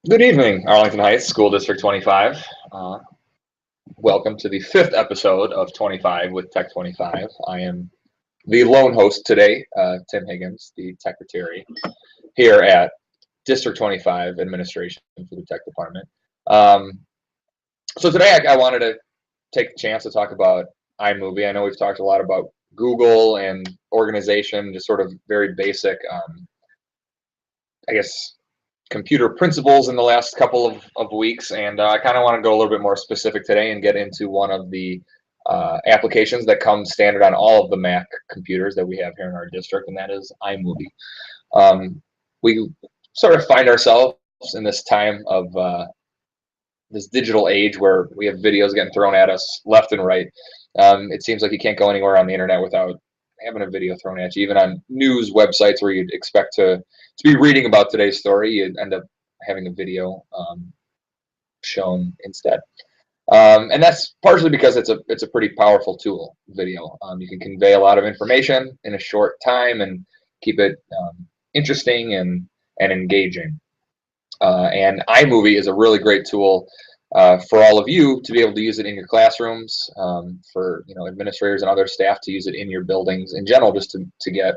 Good evening, Arlington Heights School District 25. Welcome to the fifth episode of 25 with Tech 25. I am the lone host today, Tim Higgins, the Secretary here at District 25 Administration for the Tech Department. So today I wanted to take the chance to talk about iMovie. I know we've talked a lot about Google and organization, just sort of very basic, I guess, computer principles in the last couple of weeks, and I kind of want to go a little bit more specific today and get into one of the applications that comes standard on all of the Mac computers that we have here in our district, and that is iMovie. We sort of find ourselves in this time of this digital age where we have videos getting thrown at us left and right. It seems like you can't go anywhere on the internet without having a video thrown at you. Even on news websites where you'd expect to be reading about today's story, you end up having a video shown instead. And that's partially because it's a pretty powerful tool, video. You can convey a lot of information in a short time and keep it interesting and engaging. And iMovie is a really great tool for all of you to be able to use it in your classrooms, for administrators and other staff to use it in your buildings in general, just to get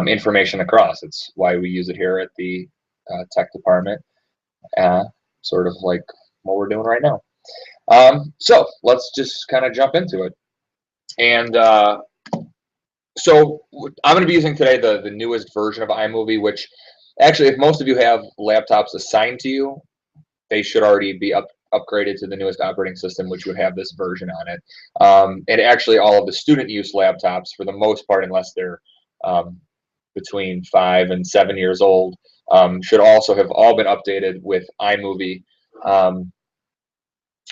information across. It's why we use it here at the tech department, sort of like what we're doing right now. So let's just kind of jump into it. And so I'm going to be using today the newest version of iMovie, which actually, if most of you have laptops assigned to you, they should already be upgraded to the newest operating system, which would have this version on it. And actually, all of the student use laptops, for the most part, unless they're between 5 and 7 years old, should also have all been updated with iMovie,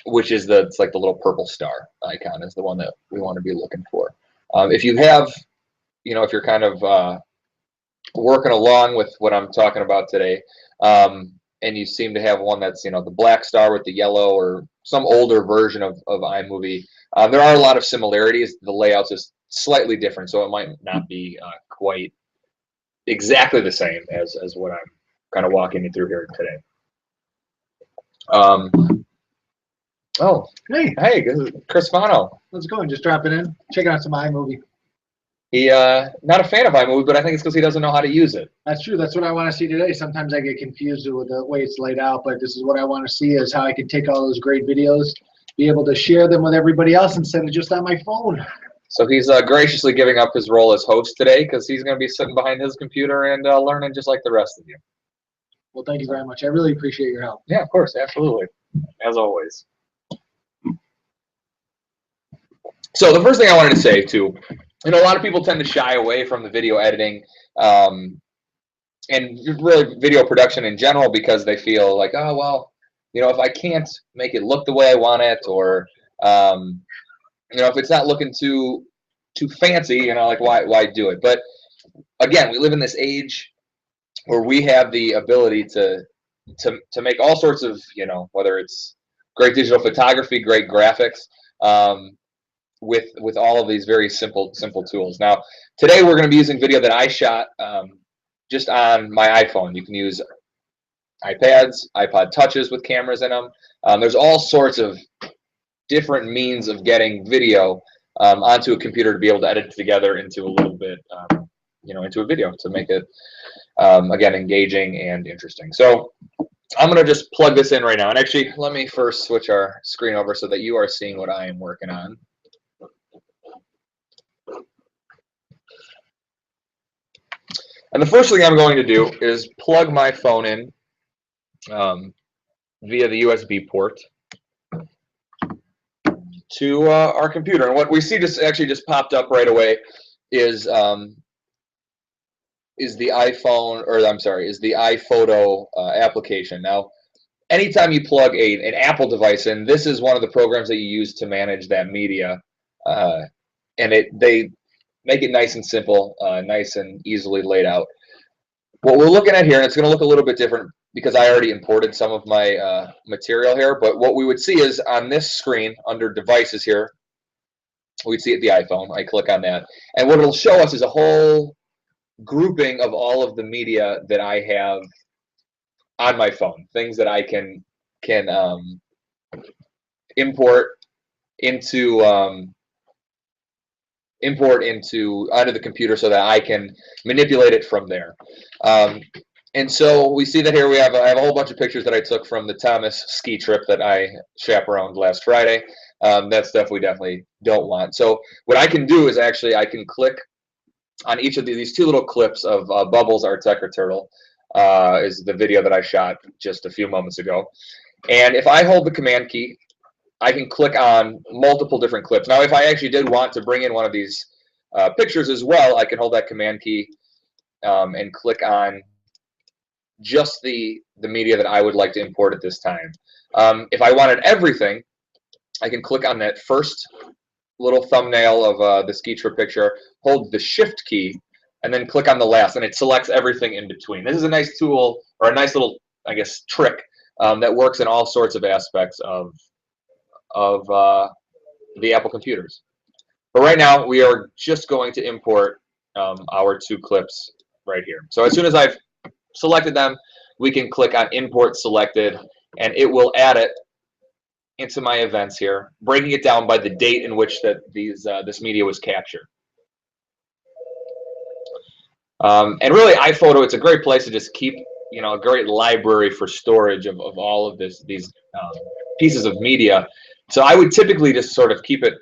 which is it's like the little purple star icon is the one that we want to be looking for. If you have, if you're kind of working along with what I'm talking about today, and you seem to have one that's the black star with the yellow, or some older version of iMovie, there are a lot of similarities. The layout's just slightly different, so it might not be quite exactly the same as what I'm kind of walking you through here today. Oh, hey, this is Chris Fano. How's it going? Just dropping in, checking out some iMovie. He not a fan of iMovie, but I think it's because he doesn't know how to use it. That's true. That's what I want to see today. Sometimes I get confused with the way it's laid out, but this is what I want to see, is how I can take all those great videos, be able to share them with everybody else instead of just on my phone. So he's graciously giving up his role as host today because he's going to be sitting behind his computer and learning just like the rest of you. Well, thank you very much. I really appreciate your help. Yeah, of course. Absolutely. As always. So the first thing I wanted to say, too, a lot of people tend to shy away from the video editing and really video production in general because they feel like, oh, well, if I can't make it look the way I want it, or, if it's not looking too fancy, like why do it? But again, we live in this age where we have the ability to make all sorts of, whether it's great digital photography, great graphics, with all of these very simple tools. Now, today we're going to be using video that I shot just on my iPhone. You can use iPads, iPod Touches with cameras in them. There's all sorts of different means of getting video onto a computer to be able to edit it together into a little bit, into a video to make it, again, engaging and interesting. So I'm going to just plug this in right now. And actually, let me first switch our screen over so that you are seeing what I am working on. And the first thing I'm going to do is plug my phone in via the USB port to our computer. And what we see just popped up right away is the iPhone, or I'm sorry, is the iPhoto application. Now, anytime you plug an Apple device in, this is one of the programs that you use to manage that media, and they make it nice and simple, nice and easily laid out. What we're looking at here, and it's going to look a little bit different because I already imported some of my material here, but what we would see is on this screen under devices here, we'd see it the iPhone. I click on that, and what it'll show us is a whole grouping of all of the media that I have on my phone, things that I can import into onto the computer so that I can manipulate it from there. And so we see that here I have a whole bunch of pictures that I took from the Thomas ski trip that I chaperoned last Friday. That stuff we definitely don't want. So what I can do is actually I can click on each of these two little clips of Bubbles, our Tecker turtle, is the video that I shot just a few moments ago. And if I hold the command key, I can click on multiple different clips. Now, if I actually did want to bring in one of these pictures as well, I can hold that command key and click on just the media that I would like to import at this time. If I wanted everything, I can click on that first little thumbnail of the ski trip picture, hold the shift key, and then click on the last, and it selects everything in between. This is a nice tool, or a nice little, I guess, trick that works in all sorts of aspects of the Apple computers. But right now, we are just going to import our two clips right here. So as soon as I've selected them, we can click on Import Selected, and it will add it into my events here, breaking it down by the date in which this media was captured. And really, iPhoto, it's a great place to just keep, a great library for storage of all of these pieces of media. So I would typically just sort of keep it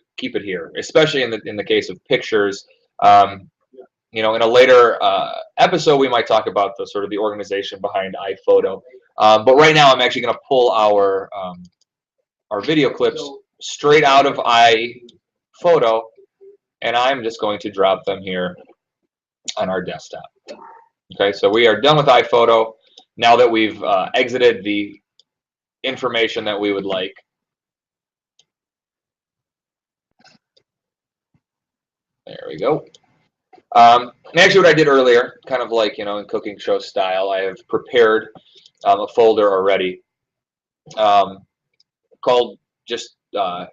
here, especially in the case of pictures. In a later episode, we might talk about the organization behind iPhoto. But right now, I'm actually going to pull our video clips straight out of iPhoto, and I'm just going to drop them here on our desktop. Okay, so we are done with iPhoto now that we've exited the information that we would like. There we go. And actually, what I did earlier, kind of like in cooking show style, I have prepared a folder already called just I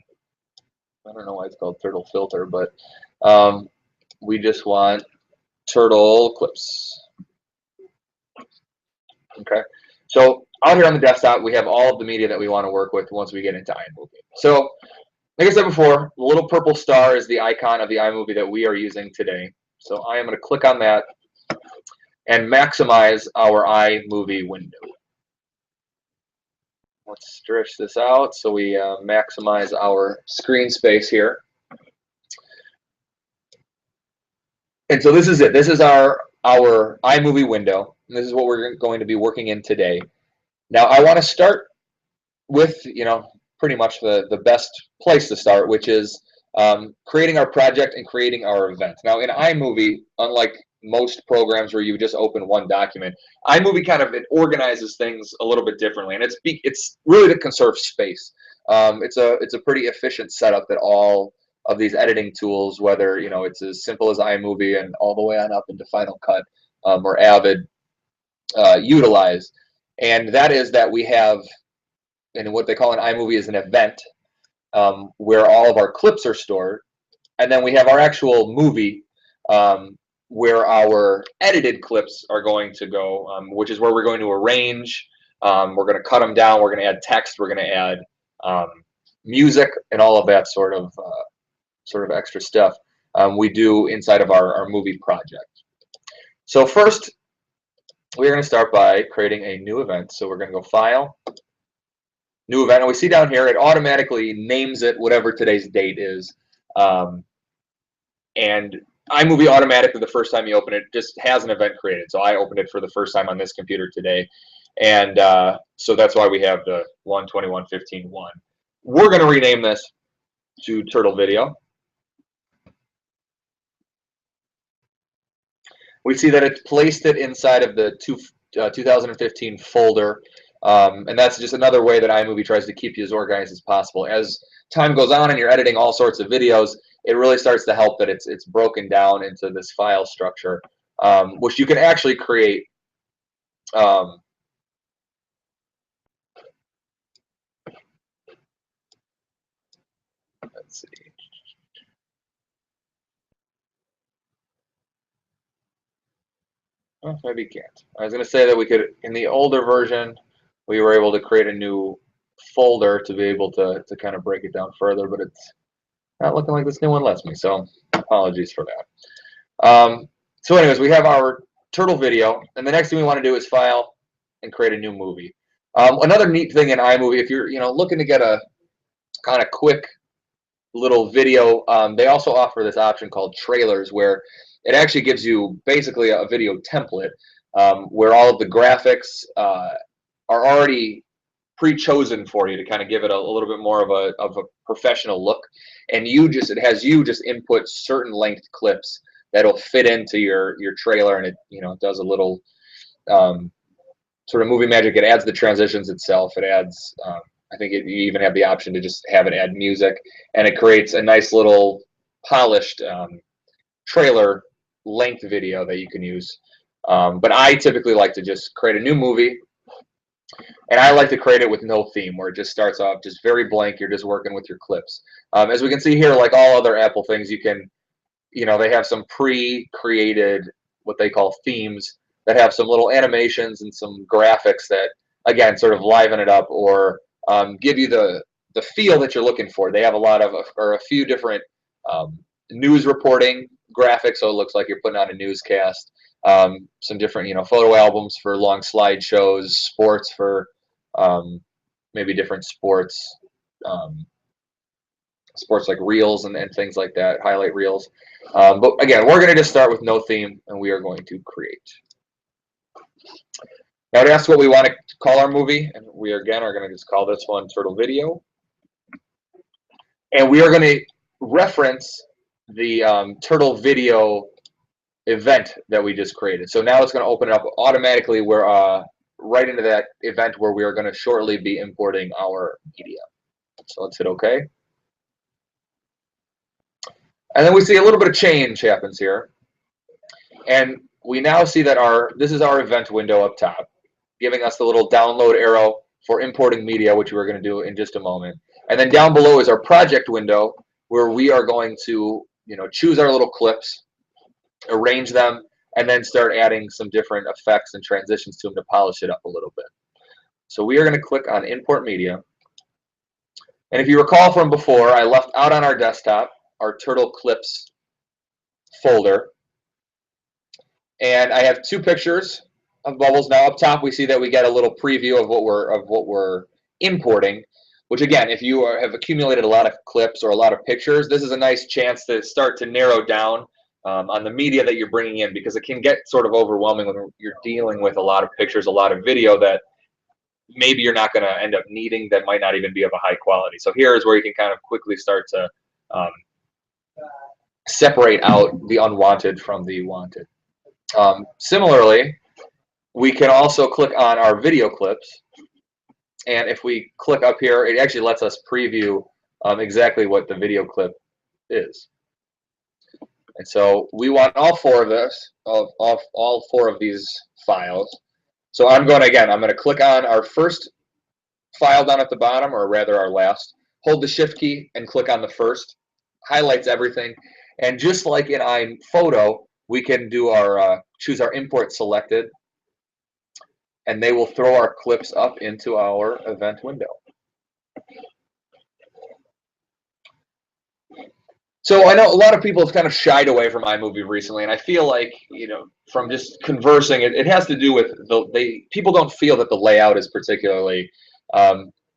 don't know why it's called Turtle Filter, but we just want turtle clips. Okay, so out here on the desktop, we have all of the media that we want to work with once we get into iMovie. So, like I said before, the little purple star is the icon of the iMovie that we are using today. So I am going to click on that and maximize our iMovie window. Let's stretch this out so we maximize our screen space here. And so this is it. This is our iMovie window. And this is what we're going to be working in today. Now I want to start with, pretty much the best place to start, which is creating our project and creating our event. Now in iMovie, unlike most programs where you just open one document, iMovie it organizes things a little bit differently, and it's really to conserve space. It's a pretty efficient setup that all of these editing tools, whether it's as simple as iMovie and all the way on up into Final Cut or Avid, utilize. And that is that we have, and what they call an iMovie is an event, where all of our clips are stored, and then we have our actual movie, where our edited clips are going to go, which is where we're going to arrange. We're going to cut them down. We're going to add text. We're going to add music and all of that sort of extra stuff we do inside of our movie project. So first, we're going to start by creating a new event. So we're going to go File, New Event, and we see down here it automatically names it whatever today's date is. And iMovie automatically, the first time you open it, just has an event created. So I opened it for the first time on this computer today. And so that's why we have the 1/21/15/1. We're going to rename this to Turtle Video. We see that it's placed it inside of the 2015 folder. And that's just another way that iMovie tries to keep you as organized as possible. As time goes on and you're editing all sorts of videos, it really starts to help that it's broken down into this file structure, which you can actually create. Let's see. well, maybe you can't. I was going to say that we could, in the older version, we were able to create a new folder to be able to kind of break it down further, but it's not looking like this new one lets me, so apologies for that. So anyways, we have our turtle video, and the next thing we want to do is file and create a new movie. Another neat thing in iMovie, if you're looking to get a kind of quick little video, they also offer this option called trailers, where it actually gives you basically a video template where all of the graphics are already pre-chosen for you to kind of give it a little bit more of a professional look, and it has you just input certain length clips that'll fit into your trailer, and it does a little sort of movie magic. It adds the transitions itself. It adds I think you even have the option to just have it add music, and it creates a nice little polished trailer length video that you can use. But I typically like to just create a new movie, and I like to create it with no theme, where it just starts off just very blank. You're just working with your clips. As we can see here, like all other Apple things, you can, they have some pre-created, what they call themes, that have some little animations and some graphics that, again, sort of liven it up or give you the feel that you're looking for. They have a few different news reporting graphics, so it looks like you're putting on a newscast. Some different, photo albums for long slideshows, sports for maybe different sports, sports like reels and things like that, highlight reels. But again, we're going to just start with no theme, and we are going to create. Now, to ask what we want to call our movie, and we again are going to just call this one Turtle Video. And we are going to reference the Turtle Video event that we just created. So now it's going to open it up automatically. We're right into that event where we are going to shortly be importing our media. So let's hit OK. And then we see a little bit of change happens here. And we now see that this is our event window up top, giving us the little download arrow for importing media, which we're going to do in just a moment. And then down below is our project window, where we are going to choose our little clips, arrange them, and then start adding some different effects and transitions to them to polish it up a little bit. So we are going to click on Import Media. And if you recall from before, I left out on our desktop our Turtle Clips folder. And I have two pictures of bubbles. Now up top we see that we get a little preview of what we're importing, which again, if you have accumulated a lot of clips or a lot of pictures, this is a nice chance to start to narrow down on the media that you're bringing in, because it can get sort of overwhelming when you're dealing with a lot of pictures, a lot of video that maybe you're not going to end up needing, that might not even be of a high quality. So here is where you can kind of quickly start to separate out the unwanted from the wanted. Similarly, we can also click on our video clips, and if we click up here, it actually lets us preview exactly what the video clip is. And so we want all four of these files. So I'm going to click on our first file down at the bottom, or rather our last. Hold the Shift key and click on the first. Highlights everything. And just like in iPhoto, we can do our choose our import selected, and they will throw our clips up into our event window. So I know a lot of people have kind of shied away from iMovie recently, and I feel like, from just conversing, it has to do with people don't feel that the layout is particularly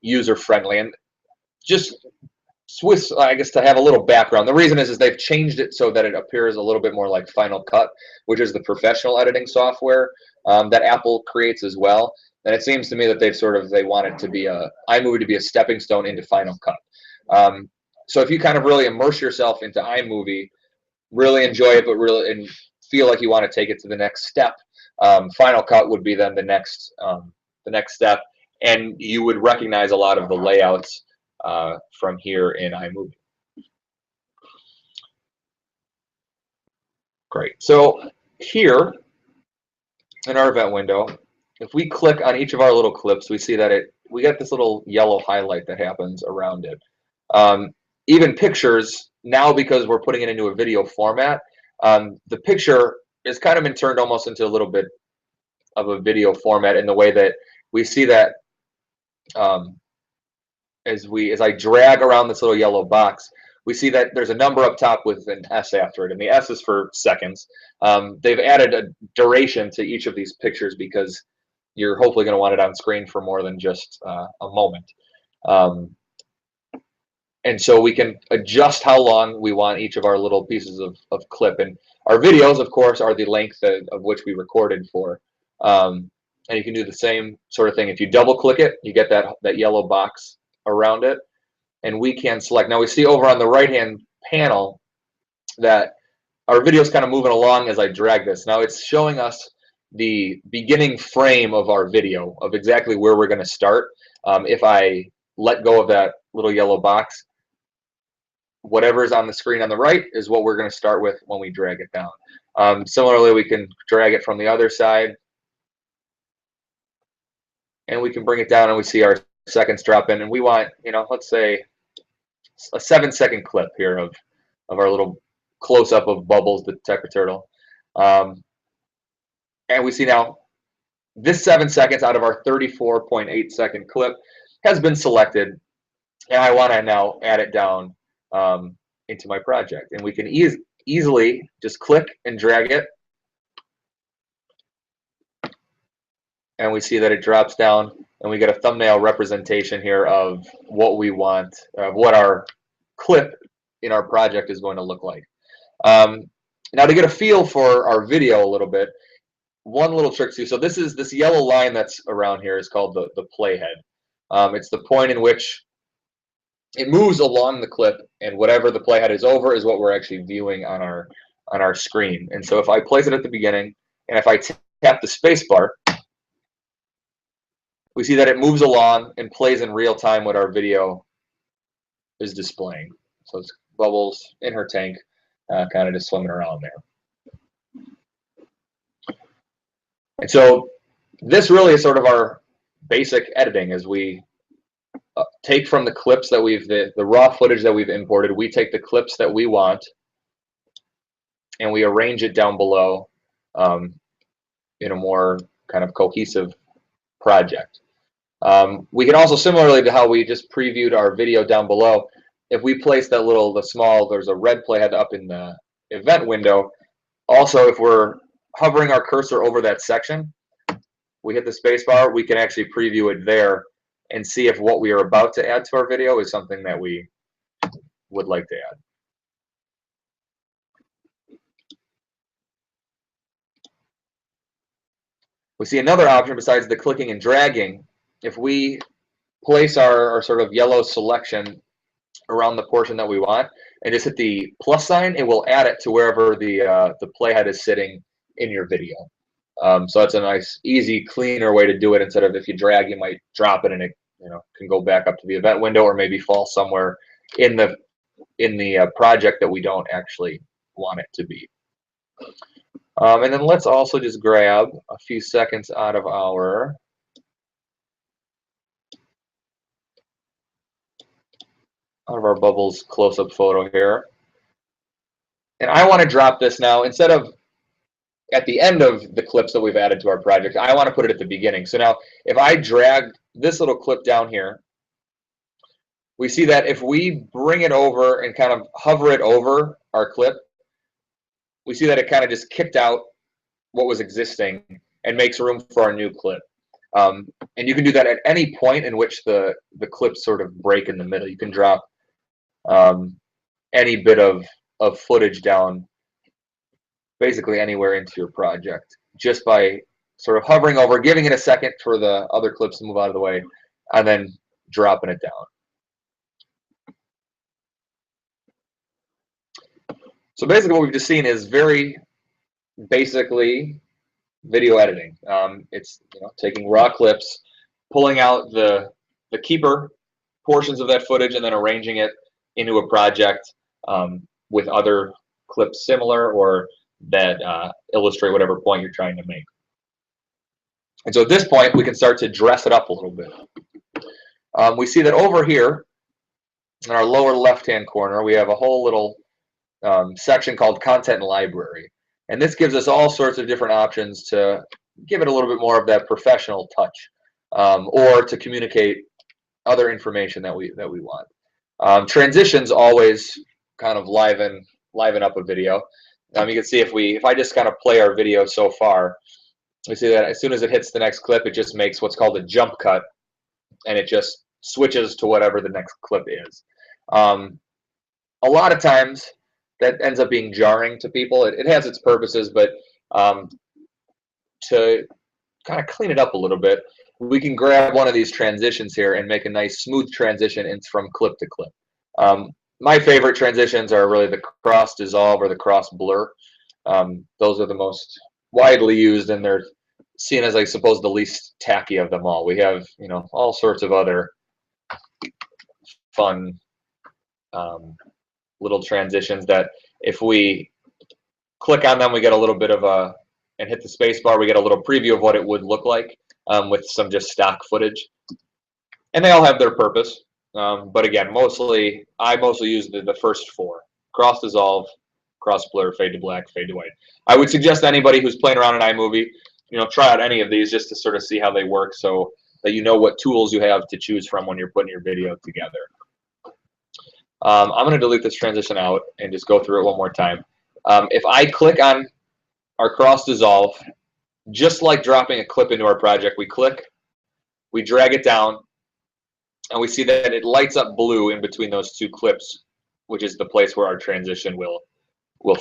user-friendly. And just I guess to have a little background, the reason is they've changed it so that it appears a little bit more like Final Cut, which is the professional editing software that Apple creates as well. And it seems to me that they want it to be iMovie to be a stepping stone into Final Cut. So if you kind of really immerse yourself into iMovie, really enjoy it, but and feel like you want to take it to the next step, Final Cut would be then the next step, and you would recognize a lot of the layouts from here in iMovie. Great. So here in our event window, if we click on each of our little clips, we see that we get this little yellow highlight that happens around it. Even pictures, now because we're putting it into a video format, the picture it's kind of been turned almost into a little bit of a video format in the way that we see that um, as I drag around this little yellow box, we see that there's a number up top with an S after it, and the S is for seconds. They've added a duration to each of these pictures because you're hopefully going to want it on screen for more than just a moment. And so we can adjust how long we want each of our little pieces of clip. And our videos, of course, are the length of which we recorded for. And you can do the same sort of thing. If you double click it, you get that yellow box around it. And we can select. Now we see over on the right-hand panel that our video is kind of moving along as I drag this. Now it's showing us the beginning frame of our video of exactly where we're going to start. If I let go of that little yellow box, whatever is on the screen on the right is what we're going to start with when we drag it down. Similarly, we can drag it from the other side, and we can bring it down, and we see our seconds drop in. And we want, let's say a 7-second clip here of our little close-up of Bubbles, the detector turtle. And we see now this 7 seconds out of our 34.8-second clip has been selected, and I want to now add it down into my project. And we can easily just click and drag it, and we see that it drops down, and we get a thumbnail representation here of what we want, what our clip in our project is going to look like. Now to get a feel for our video a little bit, one little trick too. So this yellow line that's around here is called the playhead. It's the point in which it moves along the clip, and whatever the playhead is over is what we're actually viewing on our screen. And so if I place it at the beginning, and if I tap the space bar, we see that it moves along and plays in real time what our video is displaying. So it's Bubbles in her tank, kind of just swimming around there. And so this really is sort of our basic editing as we take from the clips that the raw footage that we've imported, we take the clips that we want and we arrange it down below in a more kind of cohesive project. We can also, similarly to how we just previewed our video down below, if we place that there's a red playhead up in the event window. Also, if we're hovering our cursor over that section, we hit the space bar, we can actually preview it there and see if what we are about to add to our video is something that we would like to add. We see another option besides the clicking and dragging. If we place our sort of yellow selection around the portion that we want and just hit the plus sign, it will add it to wherever the playhead is sitting in your video. So that's a nice, easy, cleaner way to do it. Instead of if you drag, you might drop it and it can go back up to the event window or maybe fall somewhere in the project that we don't actually want it to be. And then let's also just grab a few seconds out of our Bubbles close-up photo here. And I want to drop this now, instead of at the end of the clips that we've added to our project, I want to put it at the beginning. So now if I drag this little clip down here, we see that if we bring it over and kind of hover it over our clip, we see that it kind of just kicked out what was existing and makes room for our new clip. And you can do that at any point in which the clips sort of break in the middle. You can drop any bit of footage down basically anywhere into your project just by sort of hovering over, giving it a second for the other clips to move out of the way, and then dropping it down. So basically what we've just seen is very basically video editing. It's taking raw clips, pulling out the keeper portions of that footage, and then arranging it into a project with other clips similar or that illustrate whatever point you're trying to make. And so at this point, we can start to dress it up a little bit. We see that over here in our lower left-hand corner, we have a whole little section called Content Library. And this gives us all sorts of different options to give it a little bit more of that professional touch, or to communicate other information that we want. Transitions always kind of liven up a video. You can see if I just kind of play our video so far, we see that as soon as it hits the next clip, it just makes what's called a jump cut, and it just switches to whatever the next clip is. A lot of times that ends up being jarring to people. It has its purposes, but to kind of clean it up a little bit, we can grab one of these transitions here and make a nice smooth transition from clip to clip. My favorite transitions are really the cross dissolve or the cross blur. Those are the most widely used, and they're seen as, I suppose, the least tacky of them all. We have, all sorts of other fun little transitions that if we click on them, we get a little bit of and hit the space bar, we get a little preview of what it would look like with some just stock footage. And they all have their purpose. But again, I mostly use the first four: cross dissolve, cross blur, fade to black, fade to white. I would suggest anybody who's playing around in iMovie, try out any of these just to sort of see how they work, so that you know what tools you have to choose from when you're putting your video together. I'm going to delete this transition out and just go through it one more time. If I click on our cross dissolve, just like dropping a clip into our project, we click, we drag it down, and we see that it lights up blue in between those two clips, which is the place where our transition will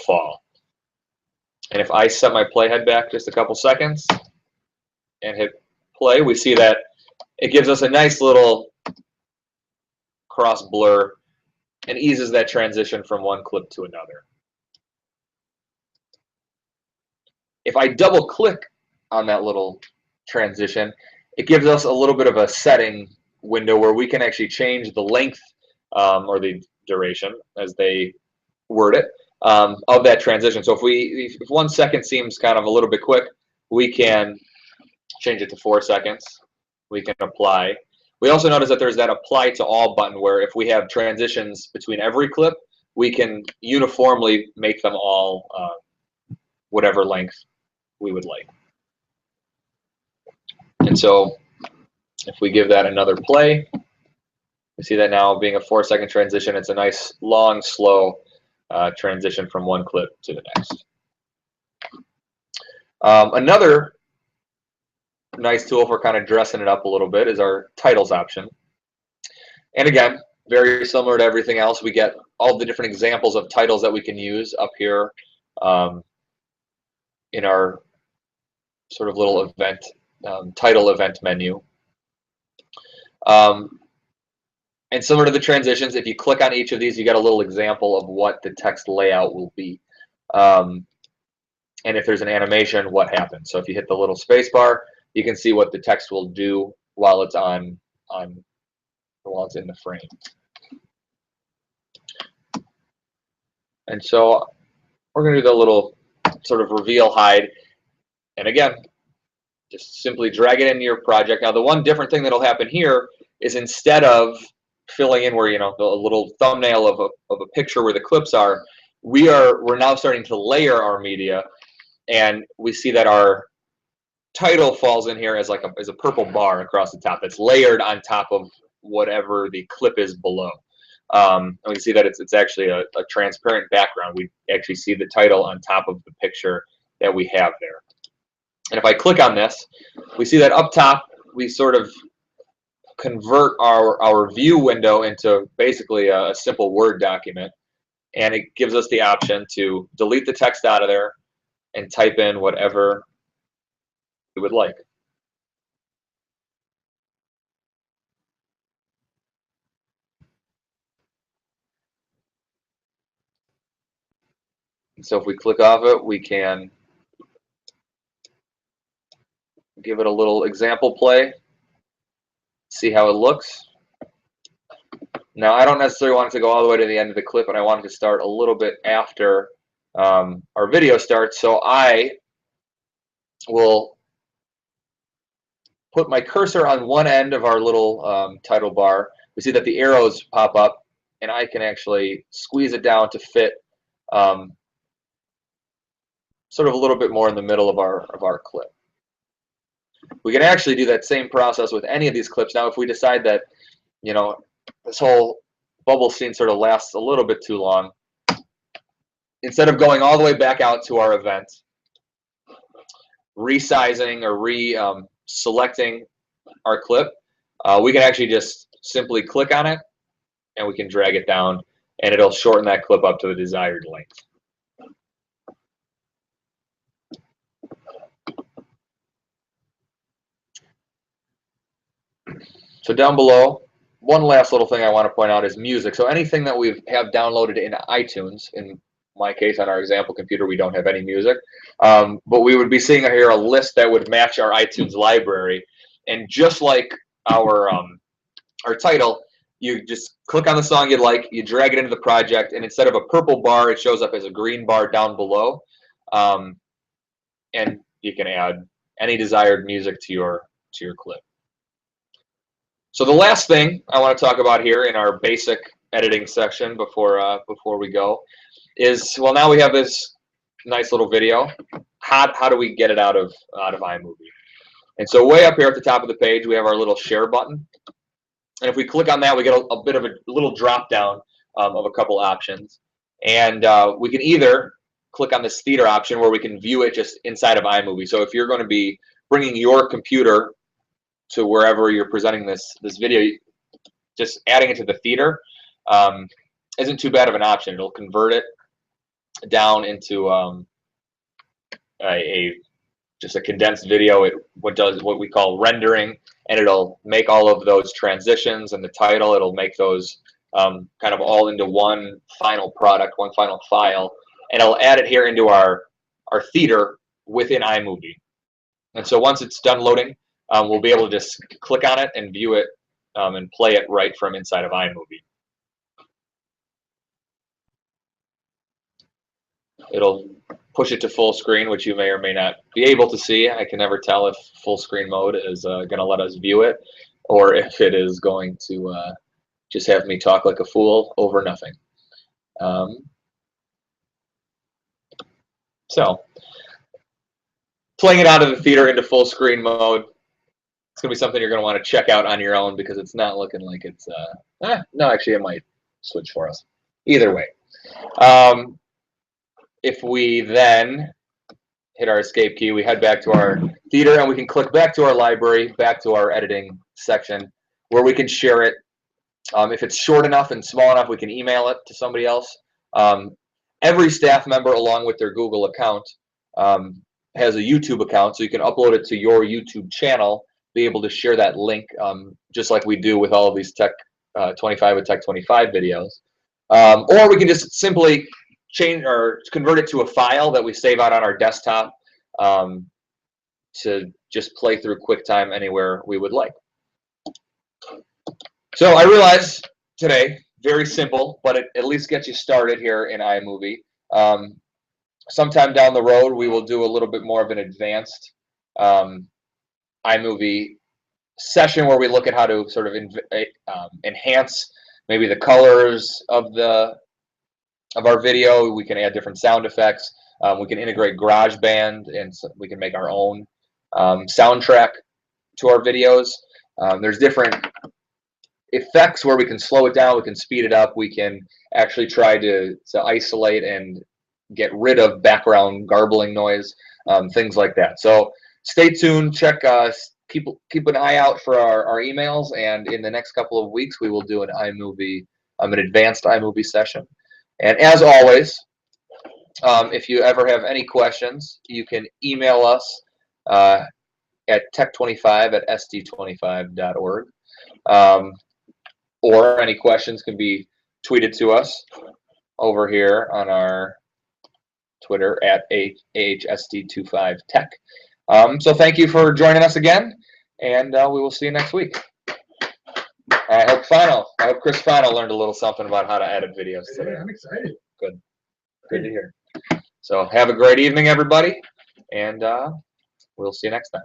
fall. And if I set my playhead back just a couple seconds and hit play, we see that it gives us a nice little cross blur and eases that transition from one clip to another. If I double click on that little transition, it gives us a little bit of a setting window where we can actually change the length or the duration, as they word it, of that transition. So if 1 second seems kind of a little bit quick, we can change it to 4 seconds. We can apply. We also notice that there's that apply to all button, where if we have transitions between every clip, we can uniformly make them all whatever length we would like. And so if we give that another play, we see that now being a 4-second transition, it's a nice long, slow transition from one clip to the next. Another nice tool for kind of dressing it up a little bit is our titles option. And again, very similar to everything else, we get all the different examples of titles that we can use up here in our sort of little event, title event menu. And similar to the transitions, if you click on each of these, you get a little example of what the text layout will be. And if there's an animation, what happens. So if you hit the little space bar, you can see what the text will do while it's in the frame. And so we're going to do the little sort of reveal hide. And again, just simply drag it into your project. Now, the one different thing that'll happen here is, instead of filling in where, the little thumbnail of a picture where the clips are, we're now starting to layer our media, and we see that our title falls in here as a purple bar across the top that's layered on top of whatever the clip is below. And we can see that it's actually a transparent background. We actually see the title on top of the picture that we have there. And if I click on this, we see that up top we sort of convert our view window into basically a simple Word document, and it gives us the option to delete the text out of there and type in whatever we would like. So if we click off it, we can give it a little example play, see how it looks. Now, I don't necessarily want it to go all the way to the end of the clip, but I want it to start a little bit after our video starts. So I will put my cursor on one end of our little title bar. We see that the arrows pop up, and I can actually squeeze it down to fit sort of a little bit more in the middle of our clip. We can actually do that same process with any of these clips. Now, if we decide that, you know, this whole bubble scene sort of lasts a little bit too long, instead of going all the way back out to our event, resizing or selecting our clip, we can actually just simply click on it and we can drag it down and it'll shorten that clip up to the desired length. So down below, one last little thing I want to point out is music. So anything that we have downloaded in iTunes, in my case on our example computer we don't have any music, but we would be seeing here a list that would match our iTunes library. And just like our title, you just click on the song you'd like, you drag it into the project, and instead of a purple bar, it shows up as a green bar down below. And you can add any desired music to your clip. So the last thing I want to talk about here in our basic editing section before we go is, well, now we have this nice little video. How do we get it out of iMovie? And so way up here at the top of the page, we have our little share button. And if we click on that, we get a bit of a little drop down of a couple options. And we can either click on this theater option where we can view it just inside of iMovie. So if you're going to be bringing your computer to wherever you're presenting this video, just adding it to the theater isn't too bad of an option. It'll convert it down into just a condensed video. It does what we call rendering, and it'll make all of those transitions and the title. It'll make those kind of all into one final product, one final file, and it'll add it here into our theater within iMovie. And so once it's done loading, we'll be able to just click on it and view it and play it right from inside of iMovie. It'll push it to full screen, which you may or may not be able to see. I can never tell if full screen mode is going to let us view it, or if it is going to just have me talk like a fool over nothing. So playing it out of the theater into full screen mode, it's going to be something you're going to want to check out on your own because it's not looking like it's, no, actually it might switch for us. Either way. If we then hit our escape key, we head back to our theater and we can click back to our library, back to our editing section where we can share it. If it's short enough and small enough, we can email it to somebody else. Every staff member, along with their Google account, has a YouTube account, so you can upload it to your YouTube channel, be able to share that link, just like we do with all of these Tech 25 and Tech 25 videos. Or we can just simply change or convert it to a file that we save out on our desktop to just play through QuickTime anywhere we would like. So I realize today, very simple, but it at least gets you started here in iMovie. Sometime down the road, we will do a little bit more of an advanced iMovie session where we look at how to sort of enhance maybe the colors of our video. We can add different sound effects. We can integrate GarageBand, and so we can make our own soundtrack to our videos. There's different effects where we can slow it down, we can speed it up, we can actually try to isolate and get rid of background garbling noise, things like that. So stay tuned, check keep an eye out for our emails, and in the next couple of weeks we will do an advanced iMovie session. And as always, if you ever have any questions, you can email us at tech25@sd25.org. Or any questions can be tweeted to us over here on our Twitter at AHSD25Tech. So thank you for joining us again, and we will see you next week. I hope Chris Fano learned a little something about how to edit videos today. Yeah, I'm excited. Good to hear. So have a great evening, everybody, and we'll see you next time.